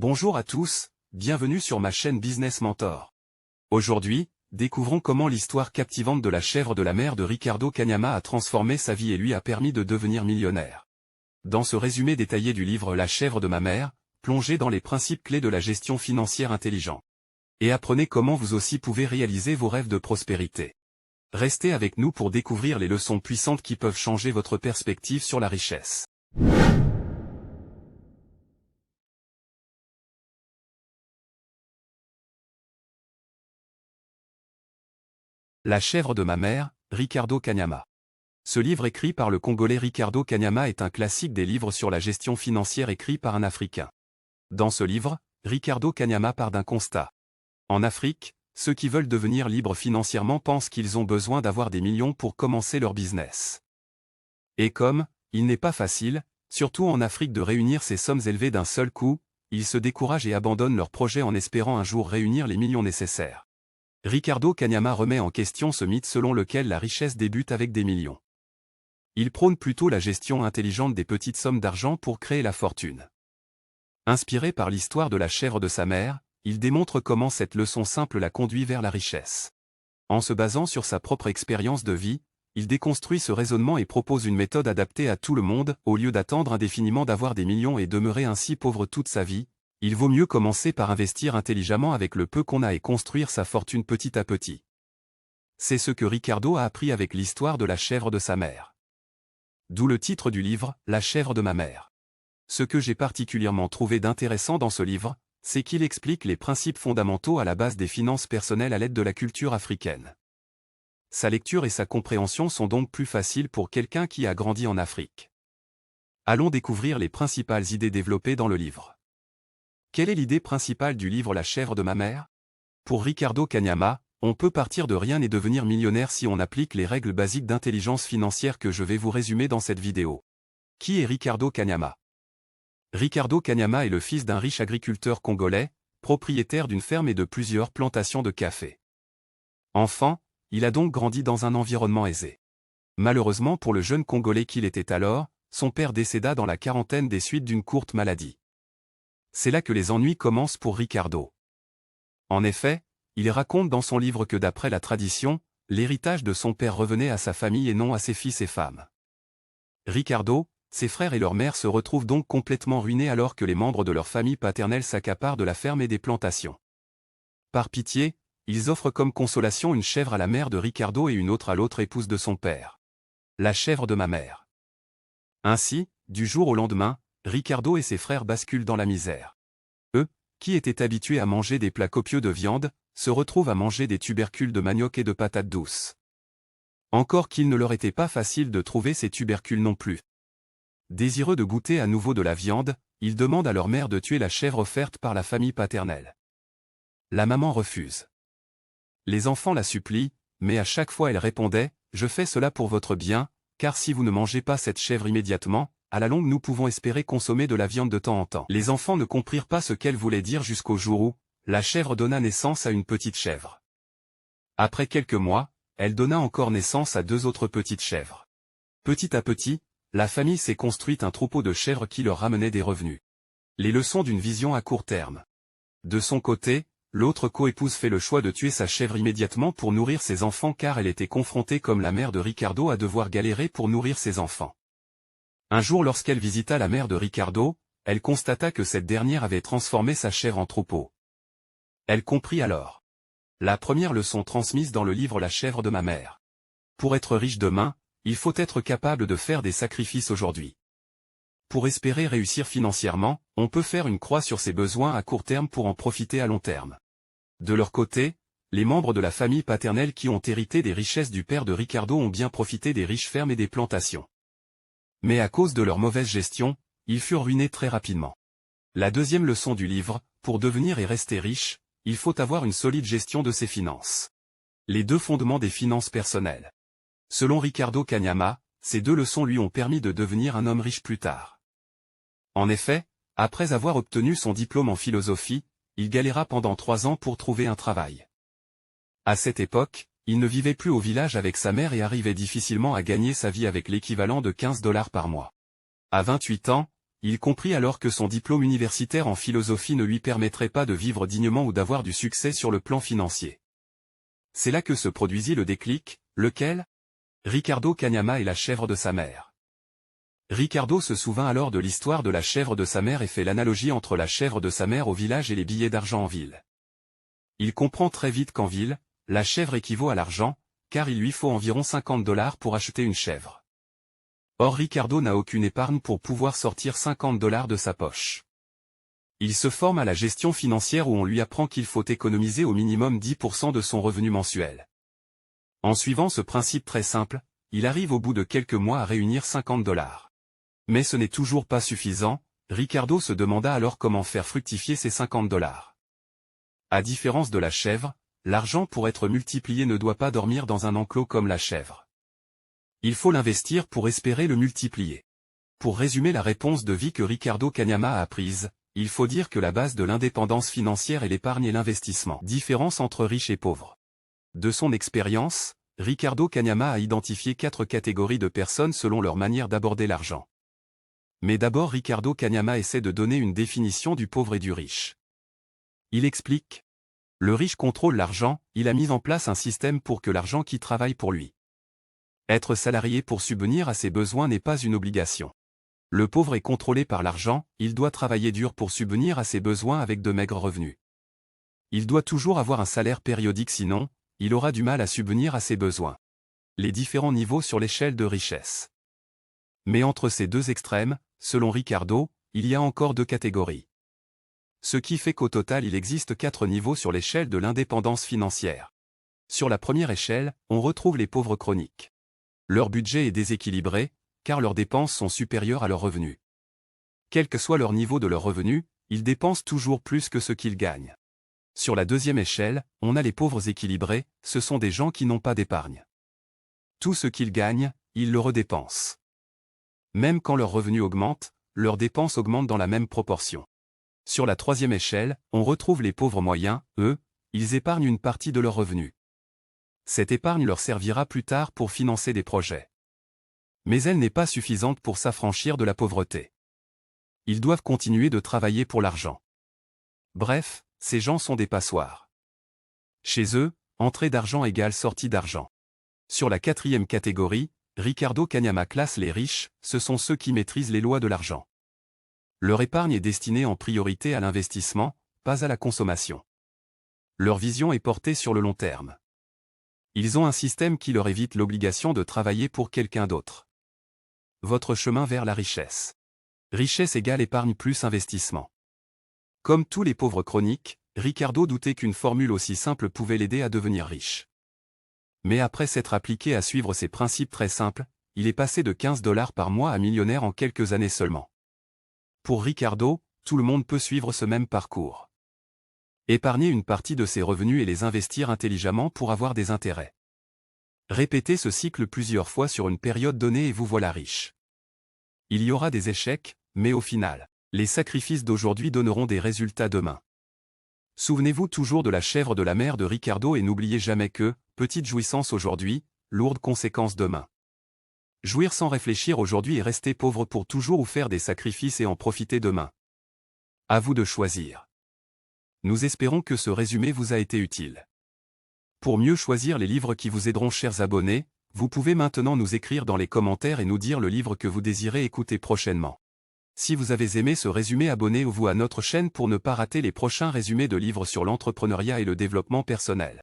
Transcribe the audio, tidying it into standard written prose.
Bonjour à tous, bienvenue sur ma chaîne Business Mentor. Aujourd'hui, découvrons comment l'histoire captivante de la chèvre de la mer de Ricardo Cagnama a transformé sa vie et lui a permis de devenir millionnaire. Dans ce résumé détaillé du livre La chèvre de ma mère, plongez dans les principes clés de la gestion financière intelligente. Et apprenez comment vous aussi pouvez réaliser vos rêves de prospérité. Restez avec nous pour découvrir les leçons puissantes qui peuvent changer votre perspective sur la richesse. La chèvre de ma mère, Ricardo Cagnama. Ce livre écrit par le Congolais Ricardo Cagnama est un classique des livres sur la gestion financière écrit par un Africain. Dans ce livre, Ricardo Cagnama part d'un constat. En Afrique, ceux qui veulent devenir libres financièrement pensent qu'ils ont besoin d'avoir des millions pour commencer leur business. Et comme, il n'est pas facile, surtout en Afrique de réunir ces sommes élevées d'un seul coup, ils se découragent et abandonnent leurs projets en espérant un jour réunir les millions nécessaires. Ricardo Cagnama remet en question ce mythe selon lequel la richesse débute avec des millions. Il prône plutôt la gestion intelligente des petites sommes d'argent pour créer la fortune. Inspiré par l'histoire de la chèvre de sa mère, il démontre comment cette leçon simple la conduit vers la richesse. En se basant sur sa propre expérience de vie, il déconstruit ce raisonnement et propose une méthode adaptée à tout le monde. Au lieu d'attendre indéfiniment d'avoir des millions et demeurer ainsi pauvre toute sa vie, il vaut mieux commencer par investir intelligemment avec le peu qu'on a et construire sa fortune petit à petit. C'est ce que Ricardo a appris avec l'histoire de la chèvre de sa mère. D'où le titre du livre, La chèvre de ma mère. Ce que j'ai particulièrement trouvé d'intéressant dans ce livre, c'est qu'il explique les principes fondamentaux à la base des finances personnelles à l'aide de la culture africaine. Sa lecture et sa compréhension sont donc plus faciles pour quelqu'un qui a grandi en Afrique. Allons découvrir les principales idées développées dans le livre. Quelle est l'idée principale du livre La chèvre de ma mère? Pour Ricardo Cagnama, on peut partir de rien et devenir millionnaire si on applique les règles basiques d'intelligence financière que je vais vous résumer dans cette vidéo. Qui est Ricardo Cagnama? Ricardo Cagnama est le fils d'un riche agriculteur congolais, propriétaire d'une ferme et de plusieurs plantations de café. Enfant, il a donc grandi dans un environnement aisé. Malheureusement pour le jeune Congolais qu'il était alors, son père décéda dans la quarantaine des suites d'une courte maladie. C'est là que les ennuis commencent pour Ricardo. En effet, il raconte dans son livre que d'après la tradition, l'héritage de son père revenait à sa famille et non à ses fils et femmes. Ricardo, ses frères et leur mère se retrouvent donc complètement ruinés alors que les membres de leur famille paternelle s'accaparent de la ferme et des plantations. Par pitié, ils offrent comme consolation une chèvre à la mère de Ricardo et une autre à l'autre épouse de son père. La chèvre de ma mère. Ainsi, du jour au lendemain, Ricardo et ses frères basculent dans la misère. Eux, qui étaient habitués à manger des plats copieux de viande, se retrouvent à manger des tubercules de manioc et de patates douces. Encore qu'il ne leur était pas facile de trouver ces tubercules non plus. Désireux de goûter à nouveau de la viande, ils demandent à leur mère de tuer la chèvre offerte par la famille paternelle. La maman refuse. Les enfants la supplient, mais à chaque fois elle répondait « Je fais cela pour votre bien, car si vous ne mangez pas cette chèvre immédiatement, à la longue nous pouvons espérer consommer de la viande de temps en temps. » Les enfants ne comprirent pas ce qu'elle voulait dire jusqu'au jour où, la chèvre donna naissance à une petite chèvre. Après quelques mois, elle donna encore naissance à deux autres petites chèvres. Petit à petit, la famille s'est construite un troupeau de chèvres qui leur ramenait des revenus. Les leçons d'une vision à court terme. De son côté, l'autre coépouse fait le choix de tuer sa chèvre immédiatement pour nourrir ses enfants car elle était confrontée comme la mère de Ricardo à devoir galérer pour nourrir ses enfants. Un jour lorsqu'elle visita la mère de Ricardo, elle constata que cette dernière avait transformé sa chèvre en troupeau. Elle comprit alors. La première leçon transmise dans le livre La chèvre de ma mère. Pour être riche demain, il faut être capable de faire des sacrifices aujourd'hui. Pour espérer réussir financièrement, on peut faire une croix sur ses besoins à court terme pour en profiter à long terme. De leur côté, les membres de la famille paternelle qui ont hérité des richesses du père de Ricardo ont bien profité des riches fermes et des plantations. Mais à cause de leur mauvaise gestion, ils furent ruinés très rapidement. La deuxième leçon du livre, pour devenir et rester riche, il faut avoir une solide gestion de ses finances. Les deux fondements des finances personnelles. Selon Ricardo Cagnama, ces deux leçons lui ont permis de devenir un homme riche plus tard. En effet, après avoir obtenu son diplôme en philosophie, il galéra pendant 3 ans pour trouver un travail. À cette époque, il ne vivait plus au village avec sa mère et arrivait difficilement à gagner sa vie avec l'équivalent de $15 par mois. À 28 ans, il comprit alors que son diplôme universitaire en philosophie ne lui permettrait pas de vivre dignement ou d'avoir du succès sur le plan financier. C'est là que se produisit le déclic, lequel? Ricardo Kanyama et la chèvre de sa mère. Ricardo se souvint alors de l'histoire de la chèvre de sa mère et fait l'analogie entre la chèvre de sa mère au village et les billets d'argent en ville. Il comprend très vite qu'en ville, la chèvre équivaut à l'argent, car il lui faut environ $50 pour acheter une chèvre. Or Ricardo n'a aucune épargne pour pouvoir sortir $50 de sa poche. Il se forme à la gestion financière où on lui apprend qu'il faut économiser au minimum 10% de son revenu mensuel. En suivant ce principe très simple, il arrive au bout de quelques mois à réunir $50. Mais ce n'est toujours pas suffisant, Ricardo se demanda alors comment faire fructifier ces $50. À différence de la chèvre, l'argent pour être multiplié ne doit pas dormir dans un enclos comme la chèvre. Il faut l'investir pour espérer le multiplier. Pour résumer la réponse de vie que Ricardo Kanyama a apprise, il faut dire que la base de l'indépendance financière est l'épargne et l'investissement. Différence entre riches et pauvres. De son expérience, Ricardo Kanyama a identifié 4 catégories de personnes selon leur manière d'aborder l'argent. Mais d'abord Ricardo Kanyama essaie de donner une définition du pauvre et du riche. Il explique. Le riche contrôle l'argent, il a mis en place un système pour que l'argent qui travaille pour lui. Être salarié pour subvenir à ses besoins n'est pas une obligation. Le pauvre est contrôlé par l'argent, il doit travailler dur pour subvenir à ses besoins avec de maigres revenus. Il doit toujours avoir un salaire périodique sinon, il aura du mal à subvenir à ses besoins. Les différents niveaux sur l'échelle de richesse. Mais entre ces deux extrêmes, selon Ricardo, il y a encore 2 catégories. Ce qui fait qu'au total il existe 4 niveaux sur l'échelle de l'indépendance financière. Sur la première échelle, on retrouve les pauvres chroniques. Leur budget est déséquilibré, car leurs dépenses sont supérieures à leurs revenus. Quel que soit leur niveau de leurs revenus, ils dépensent toujours plus que ce qu'ils gagnent. Sur la deuxième échelle, on a les pauvres équilibrés, ce sont des gens qui n'ont pas d'épargne. Tout ce qu'ils gagnent, ils le redépensent. Même quand leurs revenus augmentent, leurs dépenses augmentent dans la même proportion. Sur la troisième échelle, on retrouve les pauvres moyens, eux, ils épargnent une partie de leurs revenus. Cette épargne leur servira plus tard pour financer des projets. Mais elle n'est pas suffisante pour s'affranchir de la pauvreté. Ils doivent continuer de travailler pour l'argent. Bref, ces gens sont des passoires. Chez eux, entrée d'argent égale sortie d'argent. Sur la quatrième catégorie, Ricardo Kanyama classe les riches, ce sont ceux qui maîtrisent les lois de l'argent. Leur épargne est destinée en priorité à l'investissement, pas à la consommation. Leur vision est portée sur le long terme. Ils ont un système qui leur évite l'obligation de travailler pour quelqu'un d'autre. Votre chemin vers la richesse. Richesse égale épargne plus investissement. Comme tous les pauvres chroniques, Ricardo doutait qu'une formule aussi simple pouvait l'aider à devenir riche. Mais après s'être appliqué à suivre ces principes très simples, il est passé de $15 par mois à millionnaire en quelques années seulement. Pour Ricardo, tout le monde peut suivre ce même parcours. Épargner une partie de ses revenus et les investir intelligemment pour avoir des intérêts. Répétez ce cycle plusieurs fois sur une période donnée et vous voilà riche. Il y aura des échecs, mais au final, les sacrifices d'aujourd'hui donneront des résultats demain. Souvenez-vous toujours de la chèvre de la mère de Ricardo et n'oubliez jamais que, petite jouissance aujourd'hui, lourde conséquence demain. Jouir sans réfléchir aujourd'hui et rester pauvre pour toujours ou faire des sacrifices et en profiter demain. À vous de choisir. Nous espérons que ce résumé vous a été utile. Pour mieux choisir les livres qui vous aideront, chers abonnés, vous pouvez maintenant nous écrire dans les commentaires et nous dire le livre que vous désirez écouter prochainement. Si vous avez aimé ce résumé, abonnez-vous à notre chaîne pour ne pas rater les prochains résumés de livres sur l'entrepreneuriat et le développement personnel.